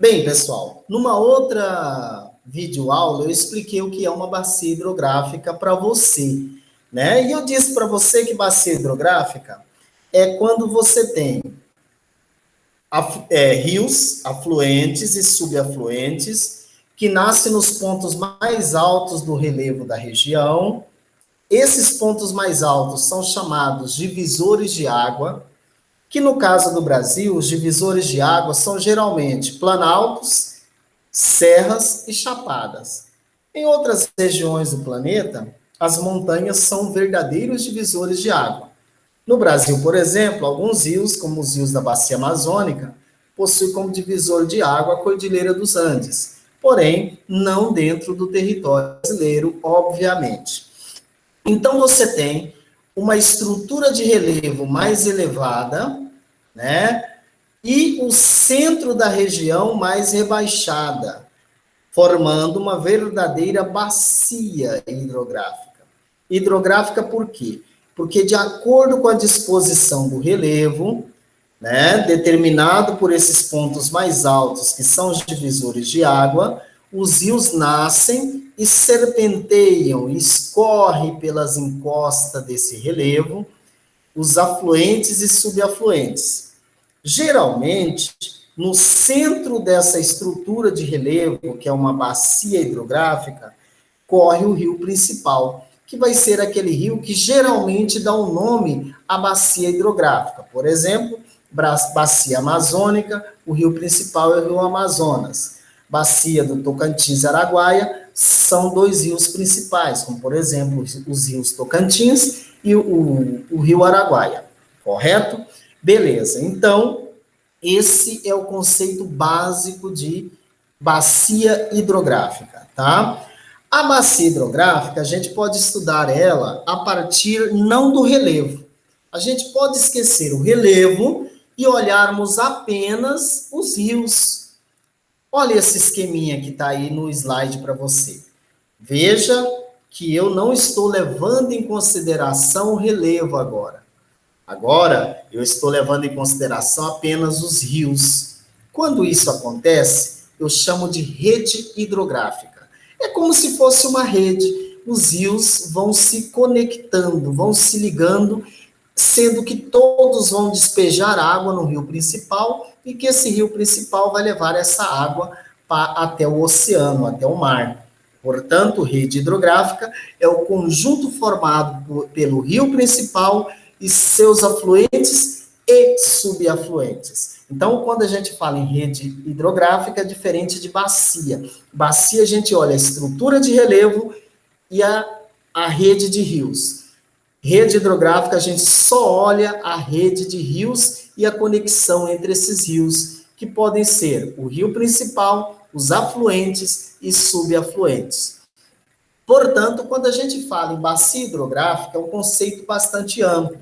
Bem, pessoal, numa outra videoaula eu expliquei o que é uma bacia hidrográfica para você, né? E eu disse para você que bacia hidrográfica é quando você tem rios afluentes e subafluentes que nascem nos pontos mais altos do relevo da região. Esses pontos mais altos são chamados divisores de água, que no caso do Brasil, os divisores de água são geralmente planaltos, serras e chapadas. Em outras regiões do planeta, as montanhas são verdadeiros divisores de água. No Brasil, por exemplo, alguns rios, como os rios da Bacia Amazônica, possuem como divisor de água a Cordilheira dos Andes, porém, não dentro do território brasileiro, obviamente. Então, você tem uma estrutura de relevo mais elevada, né? E o centro da região mais rebaixada, formando uma verdadeira bacia hidrográfica. Hidrográfica por quê? Porque de acordo com a disposição do relevo, né, determinado por esses pontos mais altos, que são os divisores de água, os rios nascem e serpenteiam, escorrem pelas encostas desse relevo, os afluentes e subafluentes. Geralmente, no centro dessa estrutura de relevo, que é uma bacia hidrográfica, corre o rio principal, que vai ser aquele rio que geralmente dá o nome à bacia hidrográfica. Por exemplo, bacia amazônica, o rio principal é o rio Amazonas. Bacia do Tocantins-Araguaia são dois rios principais, como, por exemplo, os rios Tocantins e o rio Araguaia, correto? Beleza, então, esse é o conceito básico de bacia hidrográfica, tá? A bacia hidrográfica, a gente pode estudar ela a partir não do relevo. A gente pode esquecer o relevo e olharmos apenas os rios. Olha esse esqueminha que está aí no slide para você. Veja que eu não estou levando em consideração o relevo agora. Agora, eu estou levando em consideração apenas os rios. Quando isso acontece, eu chamo de rede hidrográfica. É como se fosse uma rede. Os rios vão se conectando, vão se ligando, sendo que todos vão despejar água no rio principal e que esse rio principal vai levar essa água até o oceano, até o mar. Portanto, rede hidrográfica é o conjunto formado pelo rio principal e seus afluentes e subafluentes. Então, quando a gente fala em rede hidrográfica, é diferente de bacia. Bacia, a gente olha a estrutura de relevo e a rede de rios. Rede hidrográfica, a gente só olha a rede de rios e a conexão entre esses rios, que podem ser o rio principal, os afluentes e subafluentes. Portanto, quando a gente fala em bacia hidrográfica, é um conceito bastante amplo.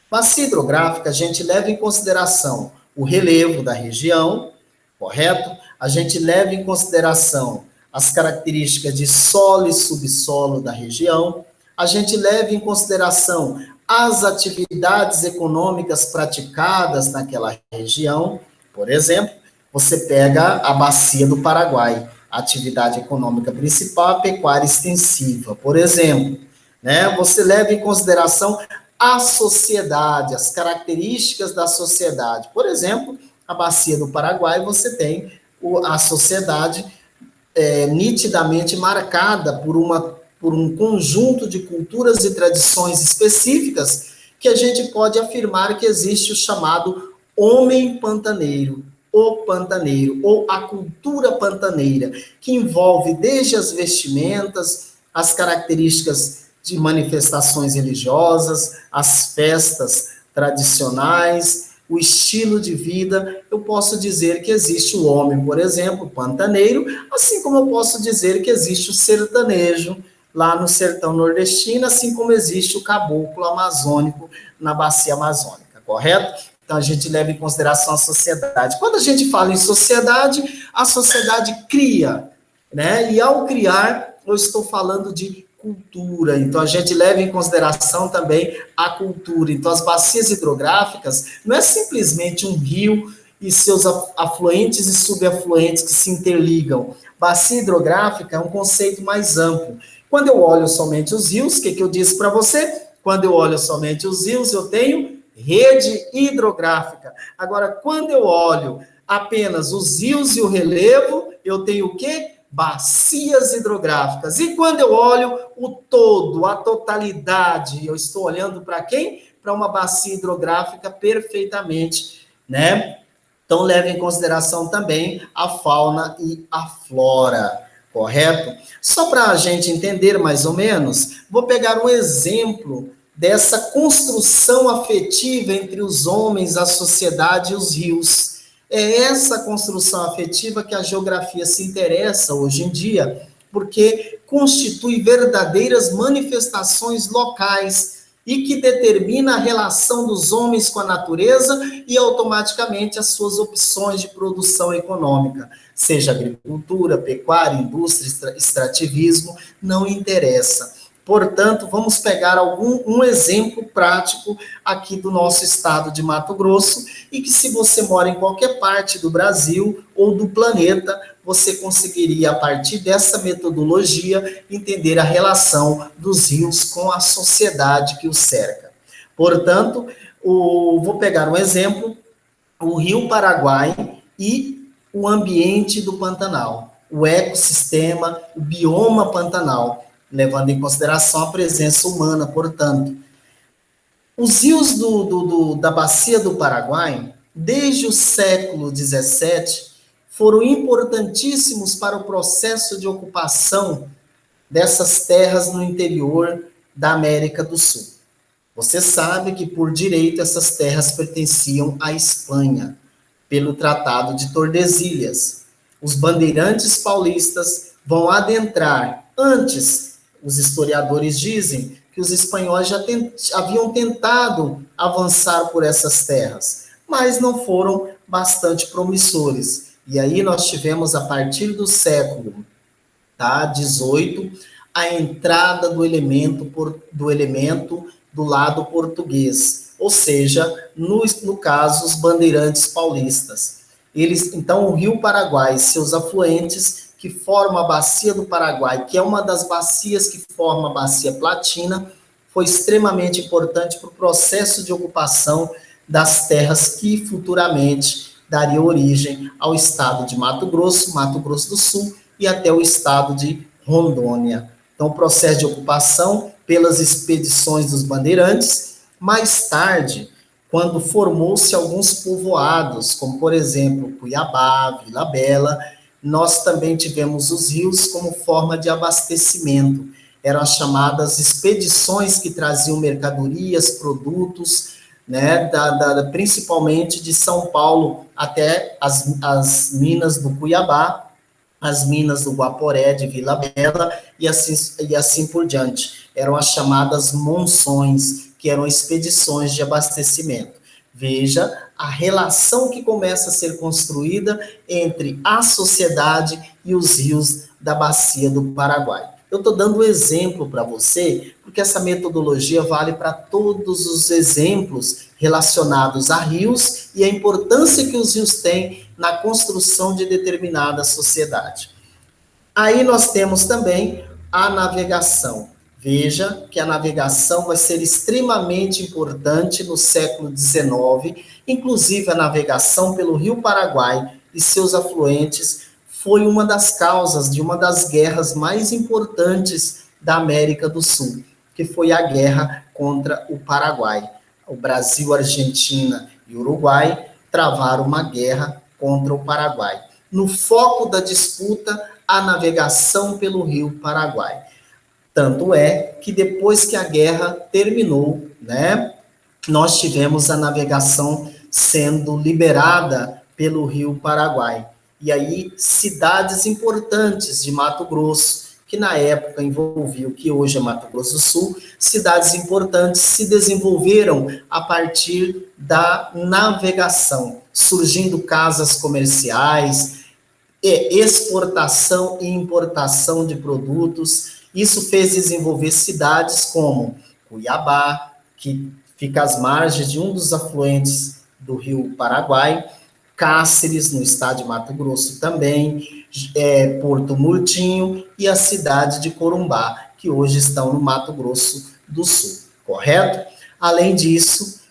Bacia hidrográfica, a gente leva em consideração o relevo da região, correto? A gente leva em consideração as características de solo e subsolo da região, a gente leva em consideração as atividades econômicas praticadas naquela região. Por exemplo, você pega a bacia do Paraguai, a atividade econômica principal, a pecuária extensiva, por exemplo, né? Você leva em consideração a sociedade, as características da sociedade. Por exemplo, a bacia do Paraguai, você tem a sociedade nitidamente marcada por um conjunto de culturas e tradições específicas que a gente pode afirmar que existe o chamado homem pantaneiro, o pantaneiro, ou a cultura pantaneira, que envolve desde as vestimentas, as características de manifestações religiosas, as festas tradicionais, o estilo de vida. Eu posso dizer que existe o homem, por exemplo, pantaneiro, assim como eu posso dizer que existe o sertanejo, lá no sertão nordestino, assim como existe o caboclo amazônico na bacia amazônica, correto? Então, a gente leva em consideração a sociedade. Quando a gente fala em sociedade, a sociedade cria, né? E ao criar, eu estou falando de cultura. Então, a gente leva em consideração também a cultura. Então, as bacias hidrográficas não é simplesmente um rio e seus afluentes e subafluentes que se interligam. Bacia hidrográfica é um conceito mais amplo. Quando eu olho somente os rios, o que eu disse para você? Quando eu olho somente os rios, eu tenho rede hidrográfica. Agora, quando eu olho apenas os rios e o relevo, eu tenho o quê? Bacias hidrográficas. E quando eu olho o todo, a totalidade, eu estou olhando para quem? Para uma bacia hidrográfica perfeitamente, né? Então, leve em consideração também a fauna e a flora, correto? Só para a gente entender mais ou menos, vou pegar um exemplo dessa construção afetiva entre os homens, a sociedade e os rios. É essa construção afetiva que a geografia se interessa hoje em dia, porque constitui verdadeiras manifestações locais e que determina a relação dos homens com a natureza e automaticamente as suas opções de produção econômica, seja agricultura, pecuária, indústria, extrativismo, não interessa. Portanto, vamos pegar um exemplo prático aqui do nosso estado de Mato Grosso e que se você mora em qualquer parte do Brasil ou do planeta, você conseguiria, a partir dessa metodologia, entender a relação dos rios com a sociedade que os cerca. Portanto, vou pegar um exemplo, o Rio Paraguai e o ambiente do Pantanal, o ecossistema, o bioma Pantanal, levando em consideração a presença humana, portanto. Os rios da bacia do Paraguai, desde o século XVII, foram importantíssimos para o processo de ocupação dessas terras no interior da América do Sul. Você sabe que, por direito, essas terras pertenciam à Espanha, pelo Tratado de Tordesilhas. Os bandeirantes paulistas vão adentrar. Antes, os historiadores dizem que os espanhóis já haviam tentado avançar por essas terras, mas não foram bastante promissores. E aí nós tivemos, a partir do século XVIII, a entrada do elemento do lado português, ou seja, no caso, os bandeirantes paulistas. Então, o Rio Paraguai e seus afluentes, que formam a Bacia do Paraguai, que é uma das bacias que forma a Bacia Platina, foi extremamente importante para o processo de ocupação das terras que futuramente daria origem ao estado de Mato Grosso do Sul e até o estado de Rondônia. Então, o processo de ocupação pelas expedições dos bandeirantes. Mais tarde, quando formou-se alguns povoados, como, por exemplo, Cuiabá, Vila Bela, nós também tivemos os rios como forma de abastecimento. Eram as chamadas expedições que traziam mercadorias, produtos, né, principalmente de São Paulo até as minas do Cuiabá, as minas do Guaporé, de Vila Bela, e assim por diante. Eram as chamadas monções, que eram expedições de abastecimento. Veja a relação que começa a ser construída entre a sociedade e os rios da bacia do Paraguai. Eu estou dando um exemplo para você, porque essa metodologia vale para todos os exemplos relacionados a rios e a importância que os rios têm na construção de determinada sociedade. Aí nós temos também a navegação. Veja que a navegação vai ser extremamente importante no século XIX, inclusive a navegação pelo Rio Paraguai e seus afluentes foi uma das causas de uma das guerras mais importantes da América do Sul, que foi a guerra contra o Paraguai. O Brasil, Argentina e Uruguai travaram uma guerra contra o Paraguai. No foco da disputa, a navegação pelo Rio Paraguai. Tanto é que depois que a guerra terminou, né, nós tivemos a navegação sendo liberada pelo Rio Paraguai. E aí, cidades importantes de Mato Grosso, que na época envolvia o que hoje é Mato Grosso do Sul, cidades importantes se desenvolveram a partir da navegação, surgindo casas comerciais, exportação e importação de produtos. Isso fez desenvolver cidades como Cuiabá, que fica às margens de um dos afluentes do Rio Paraguai, Cáceres, no estado de Mato Grosso também, Porto Murtinho e a cidade de Corumbá, que hoje estão no Mato Grosso do Sul, correto? Além disso,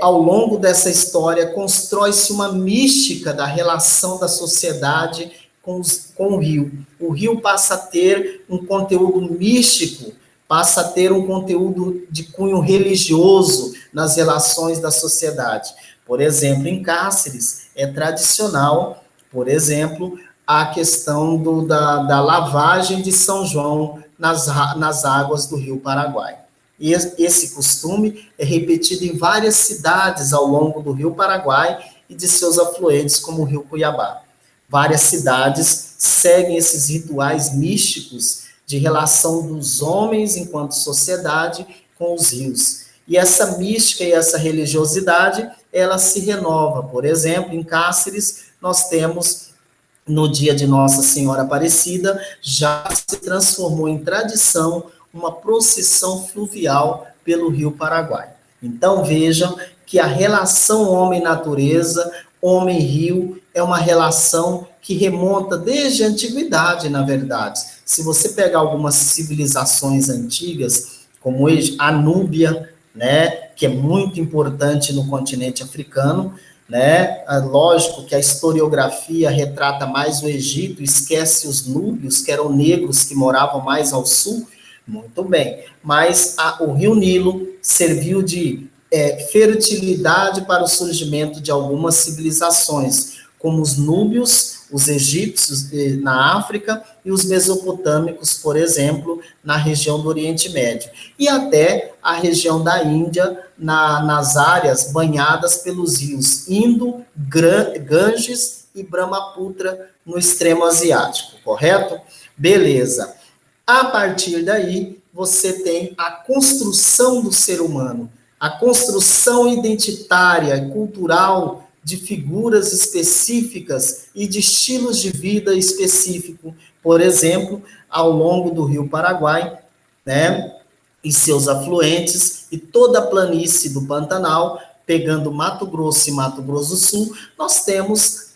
ao longo dessa história, constrói-se uma mística da relação da sociedade com o rio. O rio passa a ter um conteúdo místico, passa a ter um conteúdo de cunho religioso nas relações da sociedade. Por exemplo, em Cáceres, é tradicional, por exemplo, a questão da lavagem de São João nas águas do Rio Paraguai. E esse costume é repetido em várias cidades ao longo do Rio Paraguai e de seus afluentes, como o Rio Cuiabá. Várias cidades seguem esses rituais místicos de relação dos homens enquanto sociedade com os rios. E essa mística e essa religiosidade, ela se renova. Por exemplo, em Cáceres, nós temos, no dia de Nossa Senhora Aparecida, já se transformou em tradição uma procissão fluvial pelo Rio Paraguai. Então, vejam que a relação homem-natureza, homem-rio, é uma relação que remonta desde a antiguidade, na verdade. Se você pegar algumas civilizações antigas, como a Núbia, né, que é muito importante no continente africano, né? Lógico que a historiografia retrata mais o Egito, esquece os núbios, que eram negros que moravam mais ao sul. Muito bem, mas o Rio Nilo serviu de fertilidade para o surgimento de algumas civilizações, como os núbios, os egípcios na África e os mesopotâmicos, por exemplo, na região do Oriente Médio. E até a região da Índia, nas áreas banhadas pelos rios Indo, Ganges e Brahmaputra, no extremo asiático, correto? Beleza. A partir daí, você tem a construção do ser humano, a construção identitária e cultural de figuras específicas e de estilos de vida específico. Por exemplo, ao longo do Rio Paraguai, né, e seus afluentes, e toda a planície do Pantanal, pegando Mato Grosso e Mato Grosso do Sul, nós temos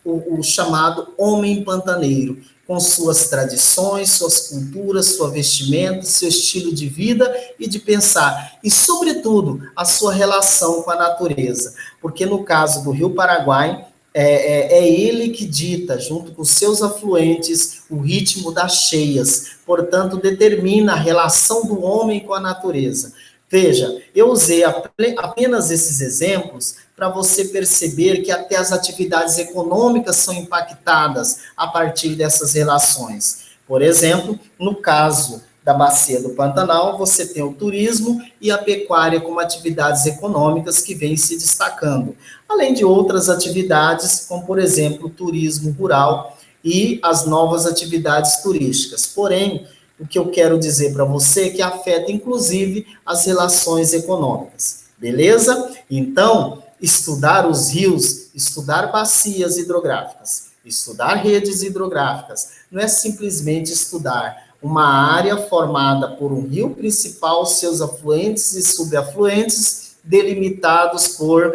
o chamado homem pantaneiro, com suas tradições, suas culturas, sua vestimenta, seu estilo de vida e de pensar, e, sobretudo, a sua relação com a natureza, porque no caso do Rio Paraguai, é ele que dita, junto com seus afluentes, o ritmo das cheias, portanto, determina a relação do homem com a natureza. Veja, eu usei apenas esses exemplos para você perceber que até as atividades econômicas são impactadas a partir dessas relações. Por exemplo, no caso da Bacia do Pantanal, você tem o turismo e a pecuária como atividades econômicas que vêm se destacando, além de outras atividades, como, por exemplo, o turismo rural e as novas atividades turísticas. Porém, o que eu quero dizer para você é que afeta, inclusive, as relações econômicas. Beleza? Então, estudar os rios, estudar bacias hidrográficas, estudar redes hidrográficas, não é simplesmente estudar uma área formada por um rio principal, seus afluentes e subafluentes, delimitados por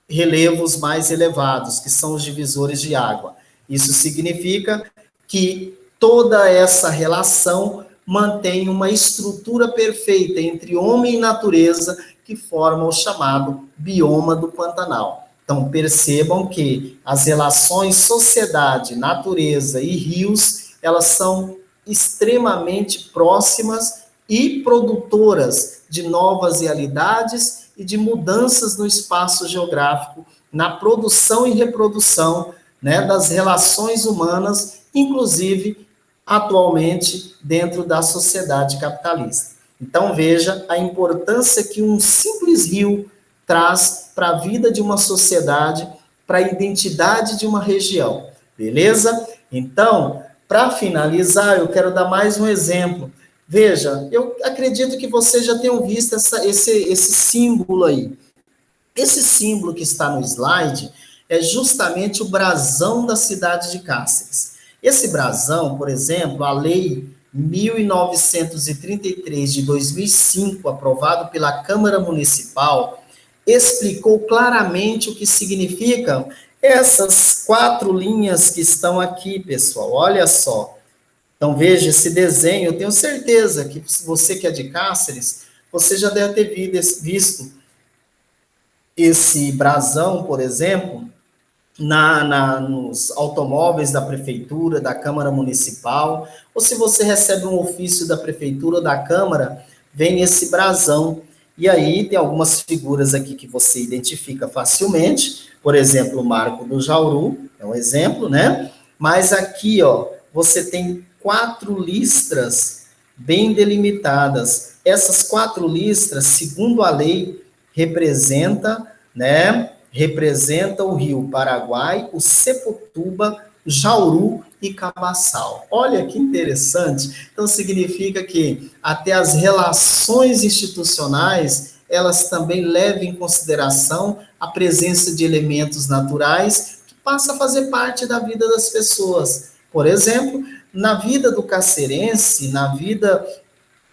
relevos mais elevados, que são os divisores de água. Isso significa que toda essa relação mantém uma estrutura perfeita entre homem e natureza, que forma o chamado bioma do Pantanal. Então, percebam que as relações sociedade, natureza e rios, elas são extremamente próximas e produtoras de novas realidades e de mudanças no espaço geográfico, na produção e reprodução, né, das relações humanas, inclusive, atualmente, dentro da sociedade capitalista. Então, veja a importância que um simples rio traz para a vida de uma sociedade, para a identidade de uma região, beleza? Então, para finalizar, eu quero dar mais um exemplo. Veja, eu acredito que vocês já tenham visto esse símbolo aí. Esse símbolo que está no slide é justamente o brasão da cidade de Cáceres. Esse brasão, por exemplo, a lei 1933 de 2005, aprovado pela Câmara Municipal, explicou claramente o que significam essas 4 linhas que estão aqui, pessoal. Olha só. Então, veja esse desenho. Eu tenho certeza que você que é de Cáceres, você já deve ter visto esse brasão, por exemplo, nos automóveis da prefeitura, da Câmara Municipal, ou se você recebe um ofício da prefeitura ou da Câmara, vem esse brasão. E aí tem algumas figuras aqui que você identifica facilmente, por exemplo, o Marco do Jauru, é um exemplo, né? Mas aqui, ó, você tem 4 listras bem delimitadas. Essas 4 listras, segundo a lei, representa o rio Paraguai, o Sepotuba, Jauru e Cabaçal. Olha que interessante. Então, significa que até as relações institucionais, elas também levam em consideração a presença de elementos naturais que passam a fazer parte da vida das pessoas. Por exemplo, na vida do cacerense, na vida,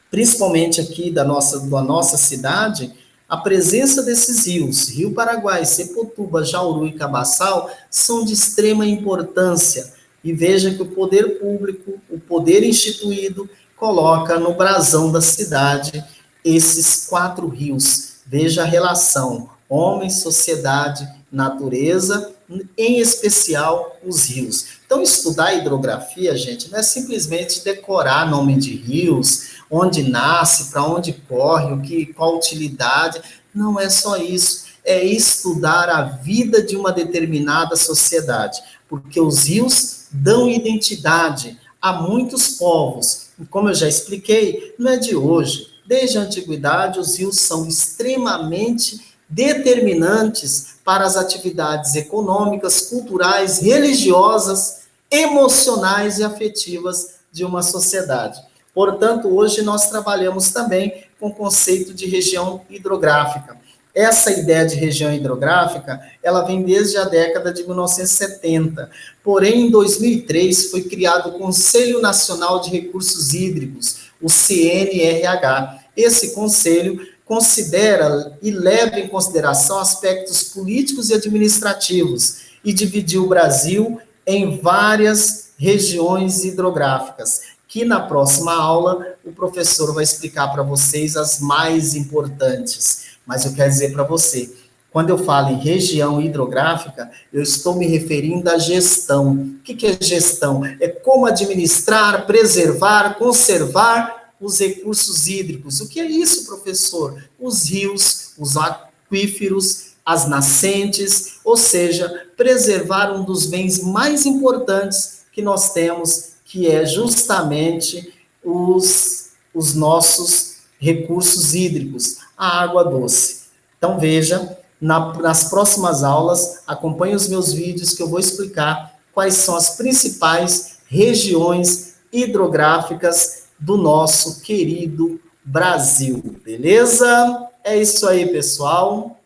principalmente aqui da nossa cidade, a presença desses rios, Rio Paraguai, Sepotuba, Jauru e Cabaçal, são de extrema importância. E veja que o poder público, o poder instituído, coloca no brasão da cidade esses 4 rios. Veja a relação, homem, sociedade, natureza, em especial os rios. Então, estudar hidrografia, gente, não é simplesmente decorar nome de rios, onde nasce, para onde corre, qual utilidade. Não é só isso. É estudar a vida de uma determinada sociedade, porque os rios dão identidade a muitos povos. E como eu já expliquei, não é de hoje. Desde a antiguidade, os rios são extremamente determinantes para as atividades econômicas, culturais, religiosas, emocionais e afetivas de uma sociedade. Portanto, hoje nós trabalhamos também com o conceito de região hidrográfica. Essa ideia de região hidrográfica, ela vem desde a década de 1970. Porém, em 2003, foi criado o Conselho Nacional de Recursos Hídricos, o CNRH. Esse conselho considera e leva em consideração aspectos políticos e administrativos e dividiu o Brasil em várias regiões hidrográficas, que na próxima aula o professor vai explicar para vocês as mais importantes. Mas eu quero dizer para você, quando eu falo em região hidrográfica, eu estou me referindo à gestão. O que é gestão? É como administrar, preservar, conservar os recursos hídricos. O que é isso, professor? Os rios, os aquíferos, as nascentes, ou seja, preservar um dos bens mais importantes que nós temos, que é justamente os nossos recursos hídricos, a água doce. Então, veja, nas próximas aulas, acompanhe os meus vídeos que eu vou explicar quais são as principais regiões hidrográficas do nosso querido Brasil, beleza? É isso aí, pessoal.